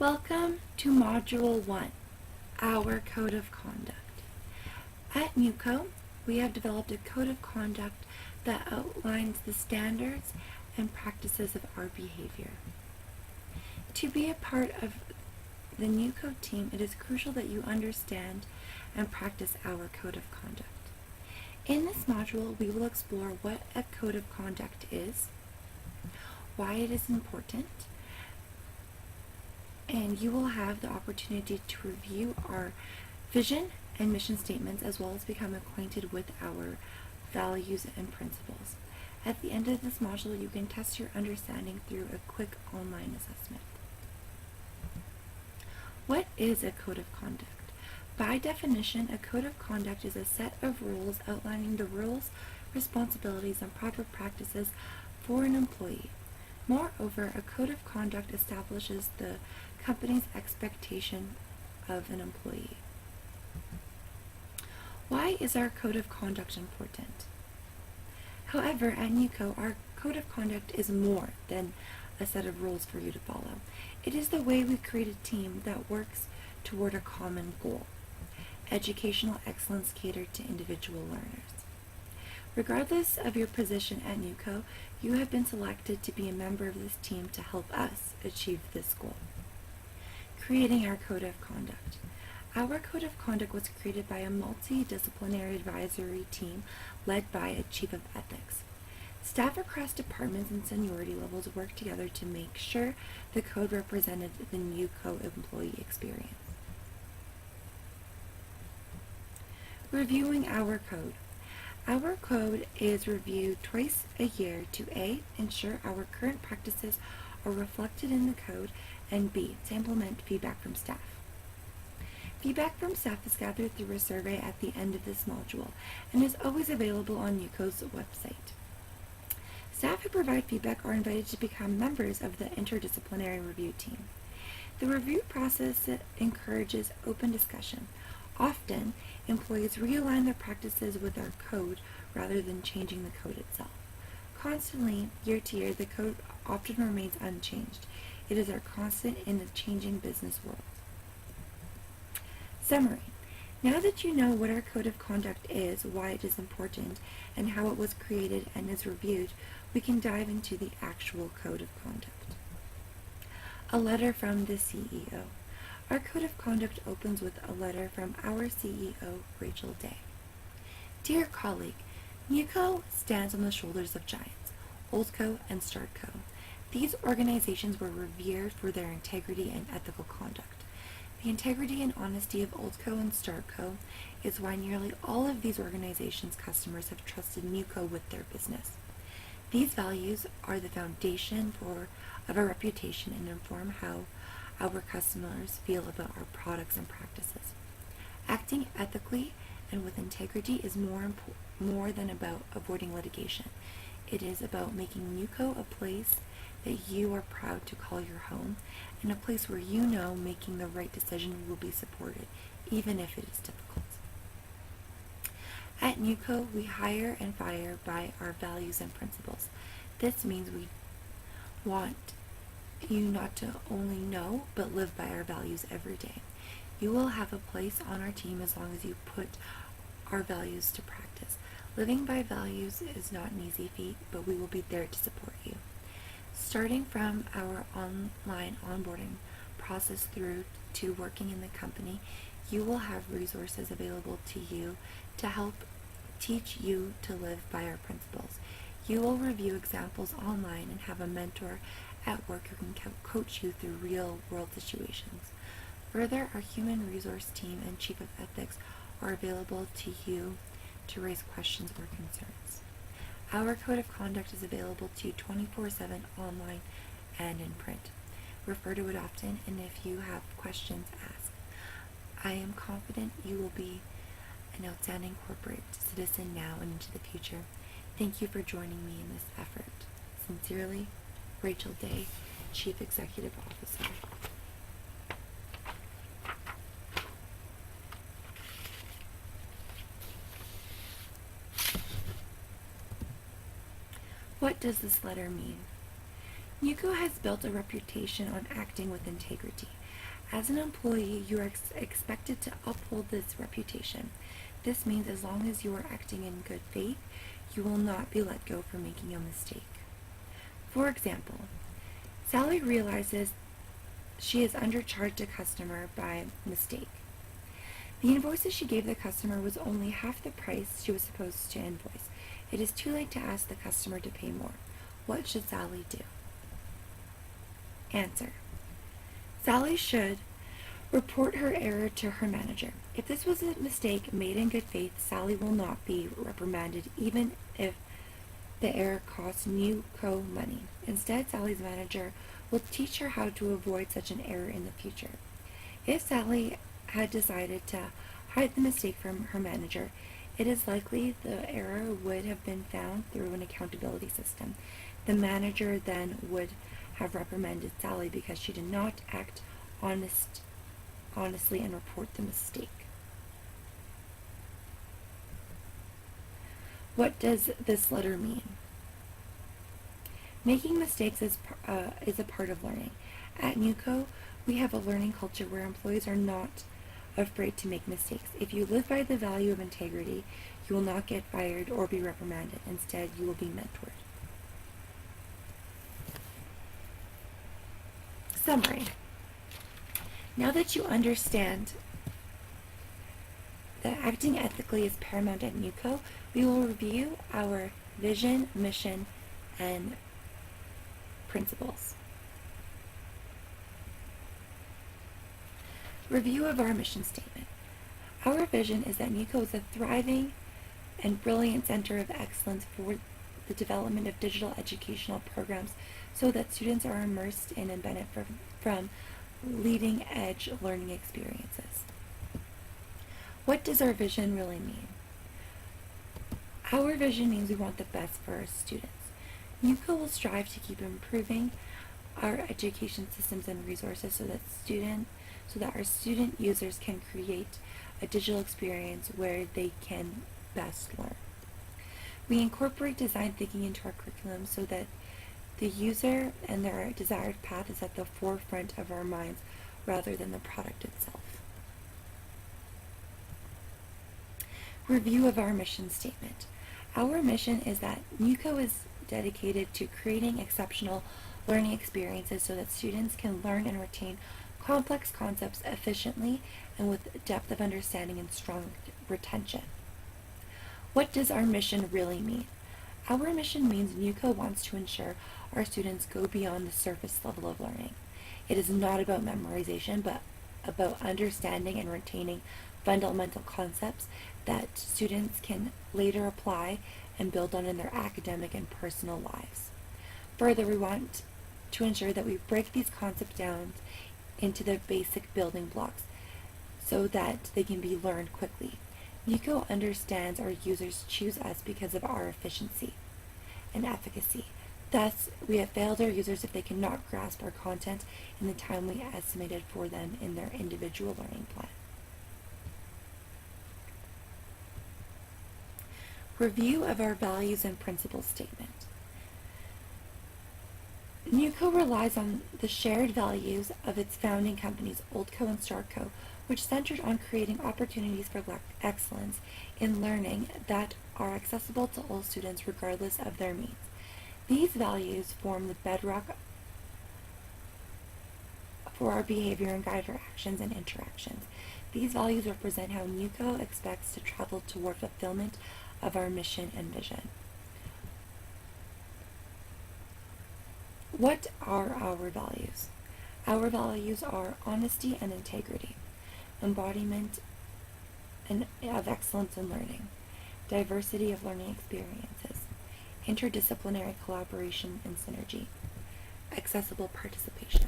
Welcome to Module 1, Our Code of Conduct. At NewCo, we have developed a code of conduct that outlines the standards and practices of our behavior. To be a part of the NewCo team, it is crucial that you understand and practice our code of conduct. In this module, we will explore what a code of conduct is, why it is important, and you will have the opportunity to review our vision and mission statements as well as become acquainted with our values and principles. At the end of this module, you can test your understanding through a quick online assessment. What is a code of conduct? By definition, a code of conduct is a set of rules outlining the rules, responsibilities, and proper practices for an employee. Moreover, a code of conduct establishes the company's expectation of an employee. Why is our code of conduct important? However, at NewCo, our code of conduct is more than a set of rules for you to follow. It is the way we create a team that works toward a common goal. Educational excellence catered to individual learners. Regardless of your position at NewCo, you have been selected to be a member of this team to help us achieve this goal. Creating our code of conduct. Our code of conduct was created by a multidisciplinary advisory team led by a chief of ethics. Staff across departments and seniority levels worked together to make sure the code represented the NewCo employee experience. Reviewing our code. Our code is reviewed twice a year to A, ensure our current practices are reflected in the code, and B, to implement feedback from staff. Feedback from staff is gathered through a survey at the end of this module and is always available on NewCo's website. Staff who provide feedback are invited to become members of the interdisciplinary review team. The review process encourages open discussion. Often, employees realign their practices with our code rather than changing the code itself. Constantly, year to year, the code often remains unchanged. It is our constant in the changing business world. Summary. Now that you know what our code of conduct is, why it is important, and how it was created and is reviewed, we can dive into the actual code of conduct. A letter from the CEO. Our code of conduct opens with a letter from our CEO, Rachel Day. Dear colleague, NewCo stands on the shoulders of giants, Oldco and Startco. These organizations were revered for their integrity and ethical conduct. The integrity and honesty of Oldco and Startco is why nearly all of these organizations' customers have trusted NewCo with their business. These values are the foundation of our reputation and inform how our customers feel about our products and practices. Acting ethically and with integrity is more than about avoiding litigation. It is about making NewCo a place that you are proud to call your home, and a place where you know making the right decision will be supported, even if it is difficult. At NewCo, we hire and fire by our values and principles. This means we want you not to only know, but live by our values every day. You will have a place on our team as long as you put our values to practice. Living by values is not an easy feat, but we will be there to support you. Starting from our online onboarding process through to working in the company, you will have resources available to you to help teach you to live by our principles. You will review examples online and have a mentor at work who can coach you through real-world situations. Further, our human resource team and chief of ethics are available to you to raise questions or concerns. Our code of conduct is available to you 24/7 online and in print. Refer to it often, and if you have questions, ask. I am confident you will be an outstanding corporate citizen now and into the future. Thank you for joining me in this effort. Sincerely, Rachel Day, Chief Executive Officer. What does this letter mean? NUCO has built a reputation on acting with integrity. As an employee, you are expected to uphold this reputation. This means as long as you are acting in good faith, you will not be let go for making a mistake. For example, Sally realizes she has undercharged a customer by mistake. The invoices she gave the customer was only half the price she was supposed to invoice. It is too late to ask the customer to pay more. What should Sally do? Answer. Sally should report her error to her manager. If this was a mistake made in good faith, Sally will not be reprimanded even if the error costs NUCO money. Instead, Sally's manager will teach her how to avoid such an error in the future. If Sally had decided to hide the mistake from her manager, it is likely the error would have been found through an accountability system. The manager then would have reprimanded Sally because she did not act honestly and report the mistake. What does this letter mean? Making mistakes is a part of learning. At NUCO, we have a learning culture where employees are not afraid to make mistakes. If you live by the value of integrity, you will not get fired or be reprimanded. Instead, you will be mentored. Summary. Now that you understand that acting ethically is paramount at NUCO, we will review our vision, mission, and principles. Review of our mission statement. Our vision is that NUCO is a thriving and brilliant center of excellence for the development of digital educational programs so that students are immersed in and benefit from leading-edge learning experiences. What does our vision really mean? Our vision means we want the best for our students. NUCO will strive to keep improving our education systems and resources so that our student users can create a digital experience where they can best learn. We incorporate design thinking into our curriculum so that the user and their desired path is at the forefront of our minds rather than the product itself. Review of our mission statement. Our mission is that NUCO is dedicated to creating exceptional learning experiences so that students can learn and retain complex concepts efficiently and with depth of understanding and strong retention. What does our mission really mean? Our mission means NUCO wants to ensure our students go beyond the surface level of learning. It is not about memorization, but about understanding and retaining fundamental concepts that students can later apply and build on in their academic and personal lives. Further, we want to ensure that we break these concepts down into their basic building blocks so that they can be learned quickly. NUCO understands our users choose us because of our efficiency and efficacy. Thus, we have failed our users if they cannot grasp our content in the time we estimated for them in their individual learning plan. Review of our values and principles statement. NUCO relies on the shared values of its founding companies, Oldco and Startco, which centered on creating opportunities for excellence in learning that are accessible to all students regardless of their means. These values form the bedrock for our behavior and guide our actions and interactions. These values represent how NUCO expects to travel toward fulfillment of our mission and vision. What are our values? Our values are honesty and integrity, embodiment of excellence in learning, diversity of learning experiences, interdisciplinary collaboration and synergy, accessible participation.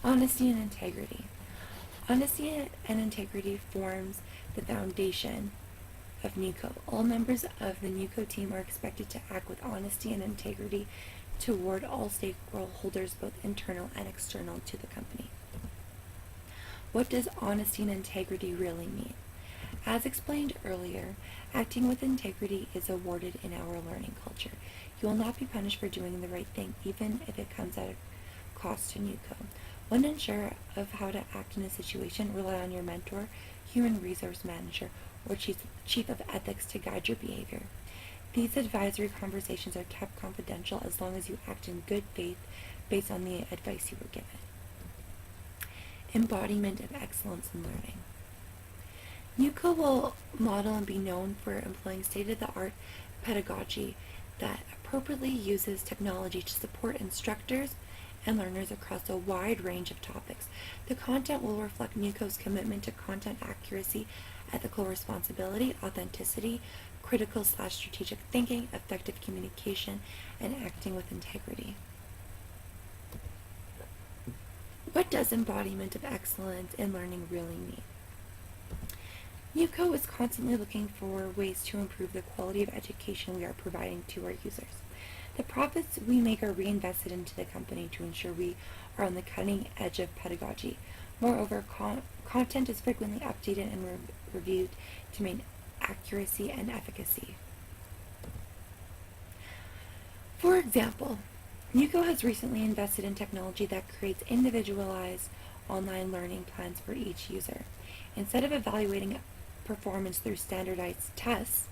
Honesty and integrity. Honesty and integrity forms the foundation of NUCO. All members of the NUCO team are expected to act with honesty and integrity toward all stakeholders, both internal and external to the company. What does honesty and integrity really mean? As explained earlier, acting with integrity is awarded in our learning culture. You will not be punished for doing the right thing, even if it comes at a cost to NUCO. When unsure of how to act in a situation, rely on your mentor, human resource manager, or chief of ethics to guide your behavior. These advisory conversations are kept confidential as long as you act in good faith based on the advice you were given. Embodiment of excellence in learning. NUCO will model and be known for employing state-of-the-art pedagogy that appropriately uses technology to support instructors and learners across a wide range of topics. The content will reflect NUCO's commitment to content accuracy, ethical responsibility, authenticity, critical/strategic thinking, effective communication, and acting with integrity. What does embodiment of excellence in learning really mean? NUCO is constantly looking for ways to improve the quality of education we are providing to our users. The profits we make are reinvested into the company to ensure we are on the cutting edge of pedagogy. Moreover, content is frequently updated and reviewed to maintain accuracy and efficacy. For example, NUCO has recently invested in technology that creates individualized online learning plans for each user. Instead of evaluating performance through standardized tests,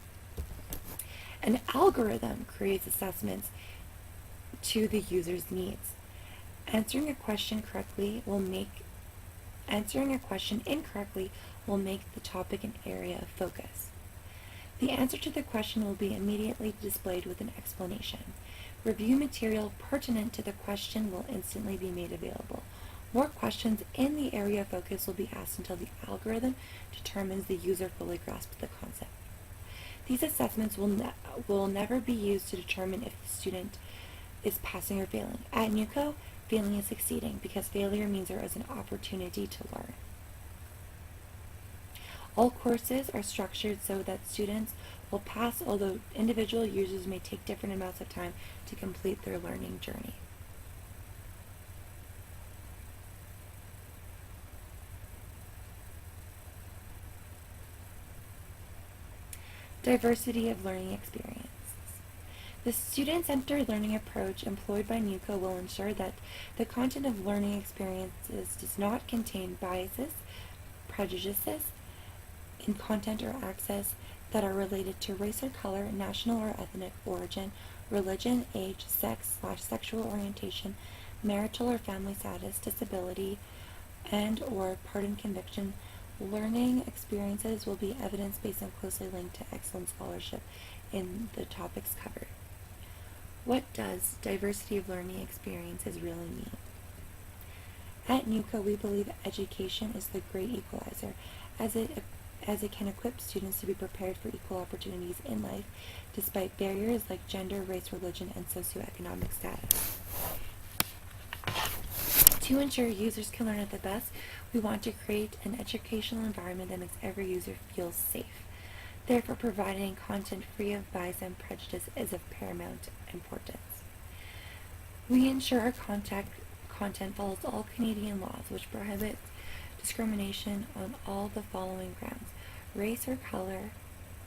an algorithm creates assessments to the user's needs. Answering a question incorrectly will make the topic an area of focus. The answer to the question will be immediately displayed with an explanation. Review material pertinent to the question will instantly be made available. More questions in the area of focus will be asked until the algorithm determines the user fully grasps the concept. These assessments will never be used to determine if the student is passing or failing. At NUCO, failing is succeeding because failure means there is an opportunity to learn. All courses are structured so that students will pass, although individual users may take different amounts of time to complete their learning journey. Diversity of learning experiences. The student-centered learning approach employed by NUCO will ensure that the content of learning experiences does not contain biases, prejudices in content or access that are related to race or color, national or ethnic origin, religion, age, sex/sexual orientation, marital or family status, disability, and or pardon conviction. Learning experiences will be evidence-based and closely linked to excellent scholarship in the topics covered. What does diversity of learning experiences really mean? At NUCO, we believe education is the great equalizer, as it can equip students to be prepared for equal opportunities in life, despite barriers like gender, race, religion, and socioeconomic status. To ensure users can learn at the best, we want to create an educational environment that makes every user feel safe. Therefore, providing content free of bias and prejudice is of paramount importance. We ensure our content follows all Canadian laws, which prohibit discrimination on all the following grounds: race or color,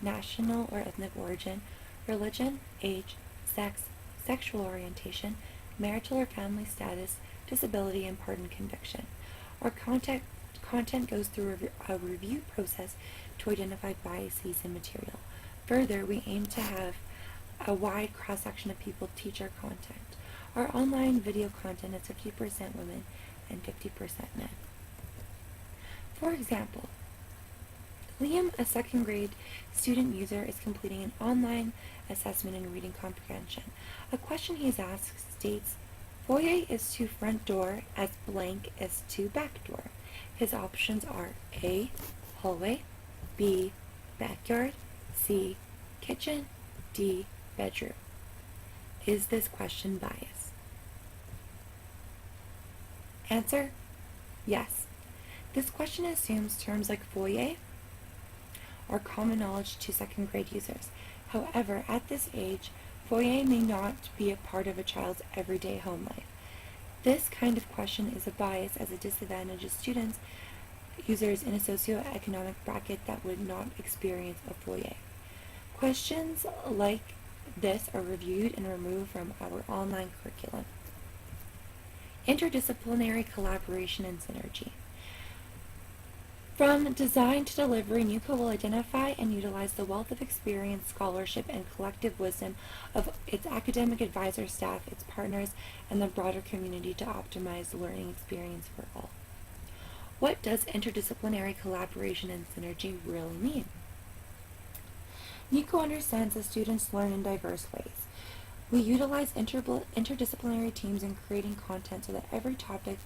national or ethnic origin, religion, age, sex, sexual orientation, marital or family status, disability, and pardon conviction. Our content goes through a review process to identify biases in material. Further, we aim to have a wide cross-section of people teach our content. Our online video content is 50% women and 50% men. For example, Liam, a second grade student user, is completing an online assessment in reading comprehension. A question he's asked states, "Foyer is to front door as blank is to back door." His options are A, hallway, B, backyard, C, kitchen, D, bedroom. Is this question biased? Answer: yes. This question assumes terms like foyer are common knowledge to second grade users. However, at this age, foyer may not be a part of a child's everyday home life. This kind of question is a bias as it disadvantages students users in a socioeconomic bracket that would not experience a foyer. Questions like this are reviewed and removed from our online curriculum. Interdisciplinary collaboration and synergy. From design to delivery, NUCO will identify and utilize the wealth of experience, scholarship, and collective wisdom of its academic advisor staff, its partners, and the broader community to optimize the learning experience for all. What does interdisciplinary collaboration and synergy really mean? NUCO understands that students learn in diverse ways. We utilize interdisciplinary teams in creating content so that every topic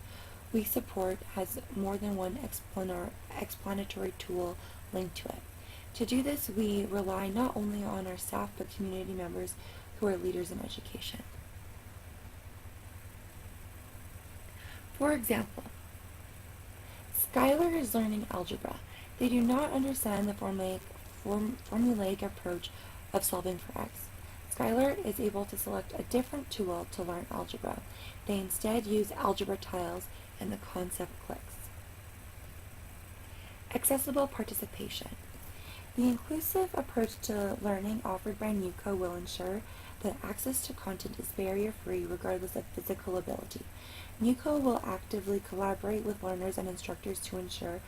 we support has more than one explanatory tool linked to it. To do this, we rely not only on our staff but community members who are leaders in education. For example, Skylar is learning algebra. They do not understand the formulaic approach of solving for x. Skylar is able to select a different tool to learn algebra. They instead use algebra tiles and the concept clicks. Accessible participation. The inclusive approach to learning offered by NUCO will ensure that access to content is barrier-free regardless of physical ability. NUCO will actively collaborate with learners and instructors to ensure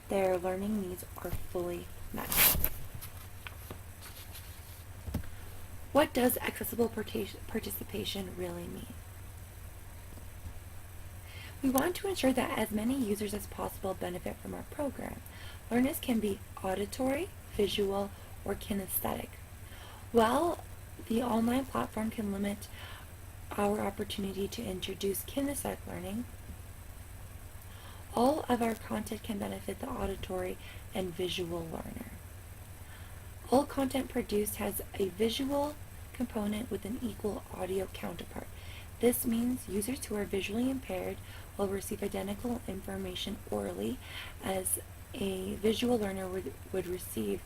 their learning needs are fully met. What does accessible participation really mean? We want to ensure that as many users as possible benefit from our program. Learners can be auditory, visual, or kinesthetic. While the online platform can limit our opportunity to introduce kinesthetic learning, all of our content can benefit the auditory and visual learner. All content produced has a visual component with an equal audio counterpart. This means users who are visually impaired will receive identical information orally as a visual learner would receive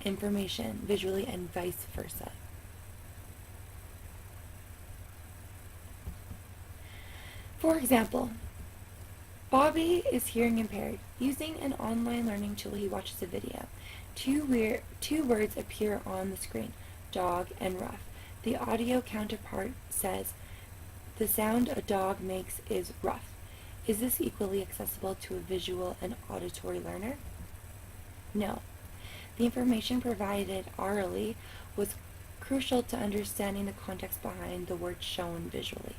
information visually and vice versa. For example, Bobby is hearing impaired. Using an online learning tool, he watches a video. Two words appear on the screen, dog and rough. The audio counterpart says, the sound a dog makes is rough. Is this equally accessible to a visual and auditory learner? No. The information provided orally was crucial to understanding the context behind the words shown visually.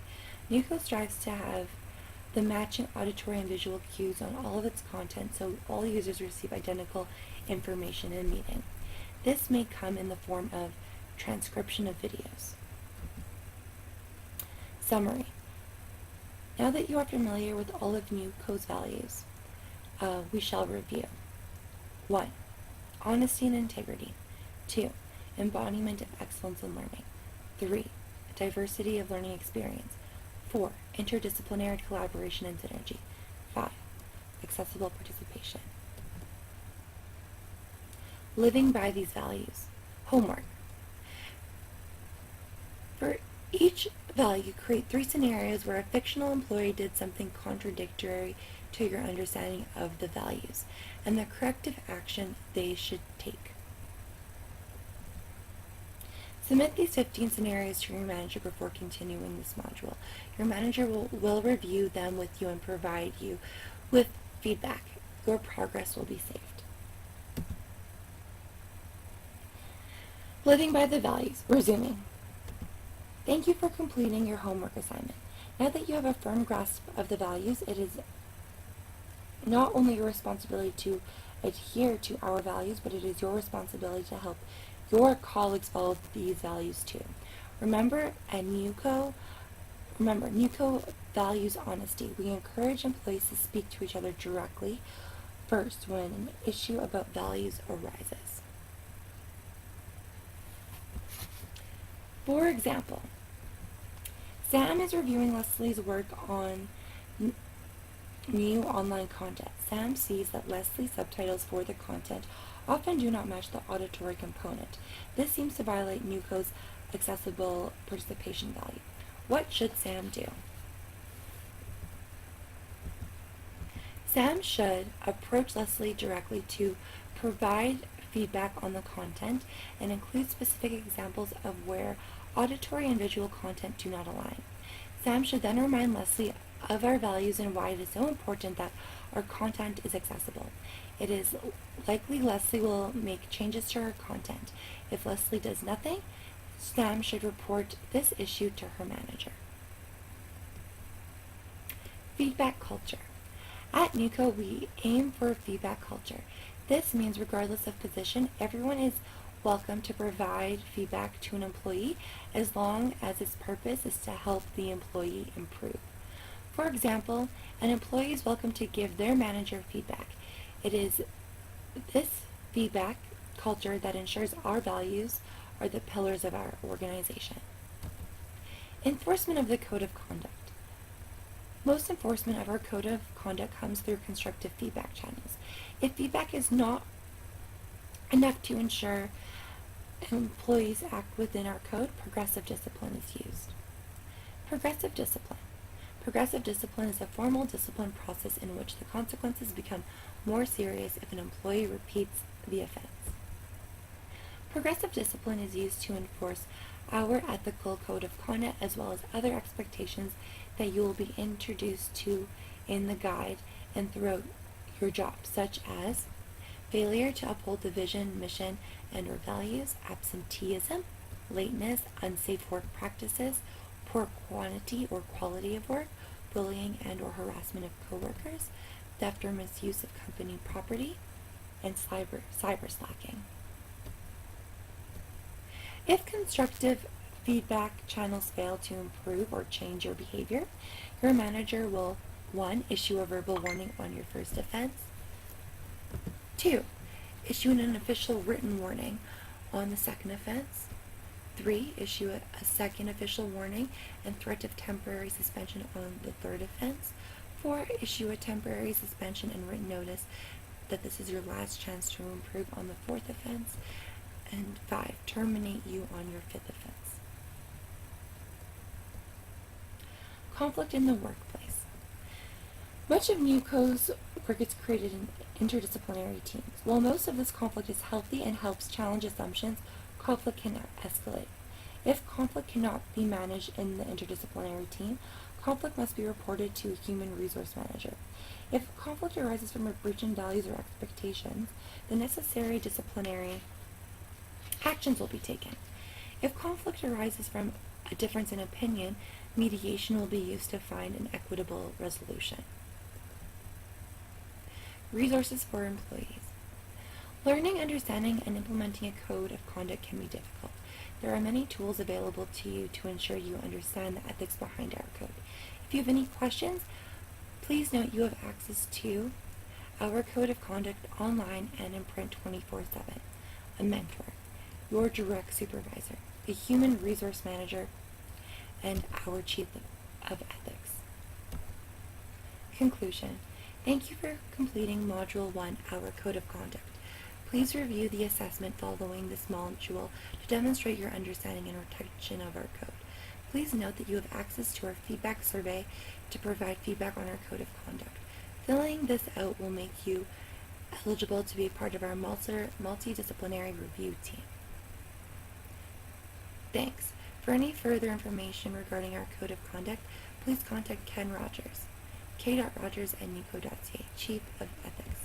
NUCO strives to have the matching auditory and visual cues on all of its content so all users receive identical information in meeting. This may come in the form of transcription of videos. Summary. Now that you are familiar with all of NUCO's values, we shall review. 1. Honesty and integrity. 2. Embodiment of excellence in learning. 3. Diversity of learning experience. 4. Interdisciplinary collaboration and synergy. 5. Accessible participation. Living by these values. Homework. For each value, create 3 scenarios where a fictional employee did something contradictory to your understanding of the values and the corrective action they should take. Submit these 15 scenarios to your manager before continuing this module. Your manager will review them with you and provide you with feedback. Your progress will be saved. Living by the values. Resuming. Thank you for completing your homework assignment. Now that you have a firm grasp of the values, it is not only your responsibility to adhere to our values, but it is your responsibility to help your colleagues follow these values too. Remember, NUCO values honesty. We encourage employees to speak to each other directly first when an issue about values arises. For example, Sam is reviewing Leslie's work on new online content. Sam sees that Leslie's subtitles for the content often do not match the auditory component. This seems to violate NUCO's accessible participation value. What should Sam do? Sam should approach Leslie directly to provide feedback on the content and include specific examples of where auditory and visual content do not align. Sam should then remind Leslie of our values and why it is so important that our content is accessible. It is likely Leslie will make changes to her content. If Leslie does nothing, Sam should report this issue to her manager. Feedback culture. At NUCO, we aim for a feedback culture. This means regardless of position, everyone is welcome to provide feedback to an employee as long as its purpose is to help the employee improve. For example, an employee is welcome to give their manager feedback. It is this feedback culture that ensures our values are the pillars of our organization. Enforcement of the Code of Conduct. Most enforcement of our Code of Conduct comes through constructive feedback channels. If feedback is not enough to ensure employees act within our code, progressive discipline is used. Progressive discipline. Progressive discipline is a formal discipline process in which the consequences become more serious if an employee repeats the offense. Progressive discipline is used to enforce our ethical code of conduct as well as other expectations that you will be introduced to in the guide and throughout your job, such as failure to uphold the vision, mission, and or values, absenteeism, lateness, unsafe work practices, poor quantity or quality of work, bullying and or harassment of coworkers, theft or misuse of company property, and cyber slacking. If constructive feedback channels fail to improve or change your behavior, your manager will 1. Issue a verbal warning on your first offense. 2. Issue an official written warning on the second offense. 3. Issue a second official warning and threat of temporary suspension on the third offense. 4. Issue a temporary suspension and written notice that this is your last chance to improve on the fourth offense. And 5. Terminate you on your fifth offense. Conflict in the workplace. Much of NUCO's work is created in interdisciplinary teams. While most of this conflict is healthy and helps challenge assumptions, conflict can escalate. If conflict cannot be managed in the interdisciplinary team, conflict must be reported to a human resource manager. If conflict arises from a breach in values or expectations, the necessary disciplinary actions will be taken. If conflict arises from a difference in opinion, mediation will be used to find an equitable resolution. Resources for employees. Learning, understanding, and implementing a code of conduct can be difficult. There are many tools available to you to ensure you understand the ethics behind our code. If you have any questions, please note you have access to our code of conduct online and in print 24/7. A mentor, your direct supervisor, a human resource manager, and our chief of ethics. Conclusion. Thank you for completing Module 1, Our Code of Conduct. Please review the assessment following this module to demonstrate your understanding and retention of our code. Please note that you have access to our feedback survey to provide feedback on our code of conduct. Filling this out will make you eligible to be a part of our multidisciplinary review team. Thanks. For any further information regarding our code of conduct, please contact Ken Rogers, k.rogers@nuco.ca, Chief of Ethics.